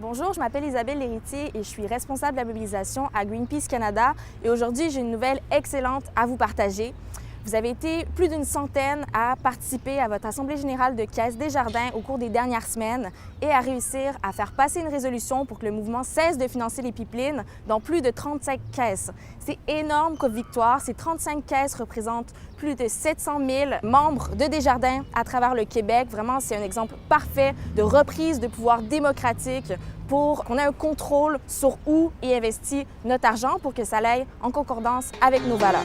Bonjour, je m'appelle Isabelle Lhéritier et je suis responsable de la mobilisation à Greenpeace Canada. Et aujourd'hui, j'ai une nouvelle excellente à vous partager. Vous avez été plus d'une centaine à participer à votre Assemblée générale de Caisse Desjardins au cours des dernières semaines et à réussir à faire passer une résolution pour que le mouvement cesse de financer les pipelines dans plus de 35 caisses. C'est énorme comme victoire. Ces 35 caisses représentent plus de 700 000 membres de Desjardins à travers le Québec. Vraiment, c'est un exemple parfait de reprise de pouvoir démocratique pour qu'on ait un contrôle sur où est investi notre argent pour que ça aille en concordance avec nos valeurs.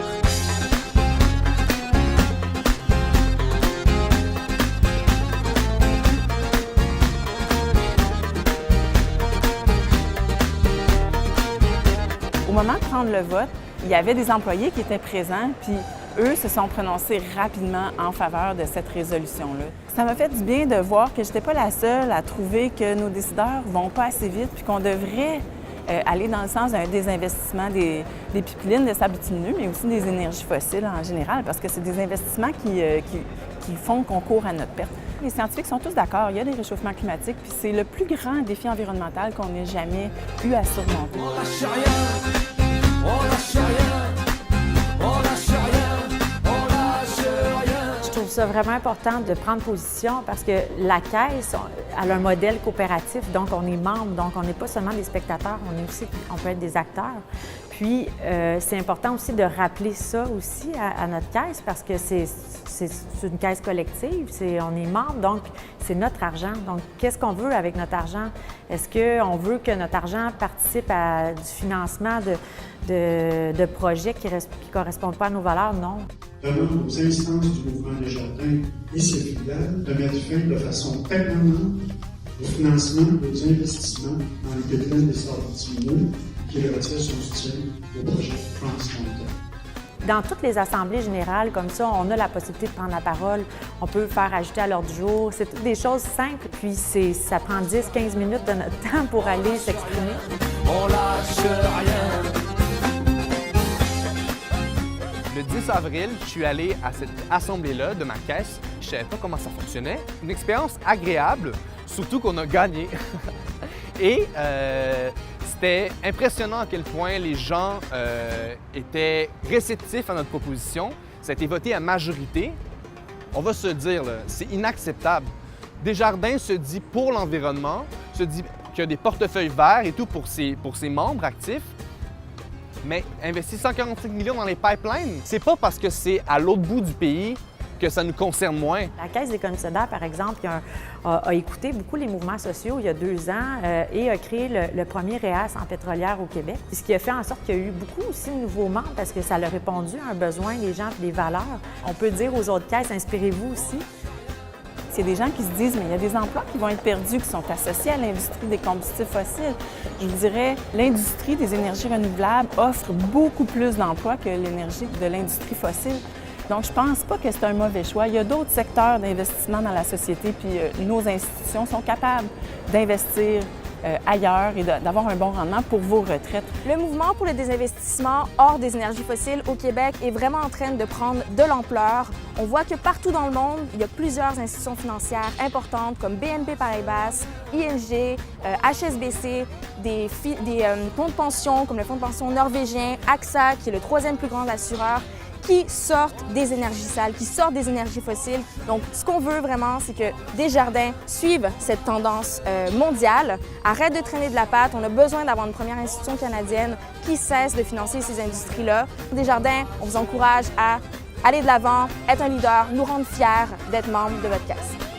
Au moment de prendre le vote, il y avait des employés qui étaient présents, puis eux se sont prononcés rapidement en faveur de cette résolution-là. Ça m'a fait du bien de voir que je n'étais pas la seule à trouver que nos décideurs ne vont pas assez vite, puis qu'on devrait aller dans le sens d'un désinvestissement des pipelines de sable bitumineux, mais aussi des énergies fossiles en général, parce que c'est des investissements qui font qu'on court à notre perte. Les scientifiques sont tous d'accord, il y a des réchauffements climatiques, puis c'est le plus grand défi environnemental qu'on ait jamais eu à surmonter. On lâche rien, on lâche rien, on lâche rien, on lâche rien. Je trouve ça vraiment important de prendre position parce que la Caisse, elle a un modèle coopératif, donc on est membre, donc on n'est pas seulement des spectateurs, on peut être des acteurs. Puis, c'est important aussi de rappeler ça aussi à notre caisse parce que c'est une caisse collective, on est membre, donc c'est notre argent. Donc, qu'est-ce qu'on veut avec notre argent? Est-ce qu'on veut que notre argent participe à du financement de projets qui ne correspondent pas à nos valeurs? Non. Demande aux instances du mouvement Desjardins et ses filiales de mettre fin de façon permanente au financement des investissements dans les pipelines des sables bitumineux qui retire son soutien au projet Trans Mountain. Dans toutes les assemblées générales, comme ça, on a la possibilité de prendre la parole, on peut faire ajouter à l'ordre du jour. C'est toutes des choses simples, puis ça prend 10-15 minutes de notre temps pour aller s'exprimer. On lâche rien. Le 10 avril, je suis allé à cette assemblée-là de ma caisse. Je ne savais pas comment ça fonctionnait. Une expérience agréable, surtout qu'on a gagné. Et c'était impressionnant à quel point les gens étaient réceptifs à notre proposition. Ça a été voté à majorité. On va se dire, c'est inacceptable. Desjardins se dit pour l'environnement, se dit qu'il y a des portefeuilles verts et tout pour ses membres actifs. Mais investir 145 millions dans les pipelines, c'est pas parce que c'est à l'autre bout du pays que ça nous concerne moins. La Caisse d'économie solidaire, par exemple, a écouté beaucoup les mouvements sociaux il y a 2 ans et a créé le premier REAS en pétrolière au Québec. Ce qui a fait en sorte qu'il y a eu beaucoup aussi de nouveaux membres parce que ça a répondu à un besoin des gens et des valeurs. On peut dire aux autres caisses, inspirez-vous aussi. C'est des gens qui se disent, mais il y a des emplois qui vont être perdus, qui sont associés à l'industrie des combustibles fossiles. Je vous dirais, l'industrie des énergies renouvelables offre beaucoup plus d'emplois que l'énergie de l'industrie fossile. Donc, je ne pense pas que c'est un mauvais choix. Il y a d'autres secteurs d'investissement dans la société, puis nos institutions sont capables d'investir ailleurs et d'avoir un bon rendement pour vos retraites. Le mouvement pour le désinvestissement hors des énergies fossiles au Québec est vraiment en train de prendre de l'ampleur. On voit que partout dans le monde, il y a plusieurs institutions financières importantes comme BNP Paribas, ING, HSBC, des fonds de pension comme le fonds de pension norvégien, AXA, qui est le 3e plus grand assureur, qui sortent des énergies sales, qui sortent des énergies fossiles. Donc, ce qu'on veut vraiment, c'est que Desjardins suivent cette tendance mondiale, arrête de traîner de la patte. On a besoin d'avoir une première institution canadienne qui cesse de financer ces industries-là. Desjardins, on vous encourage à aller de l'avant, être un leader, nous rendre fiers d'être membre de votre caisse.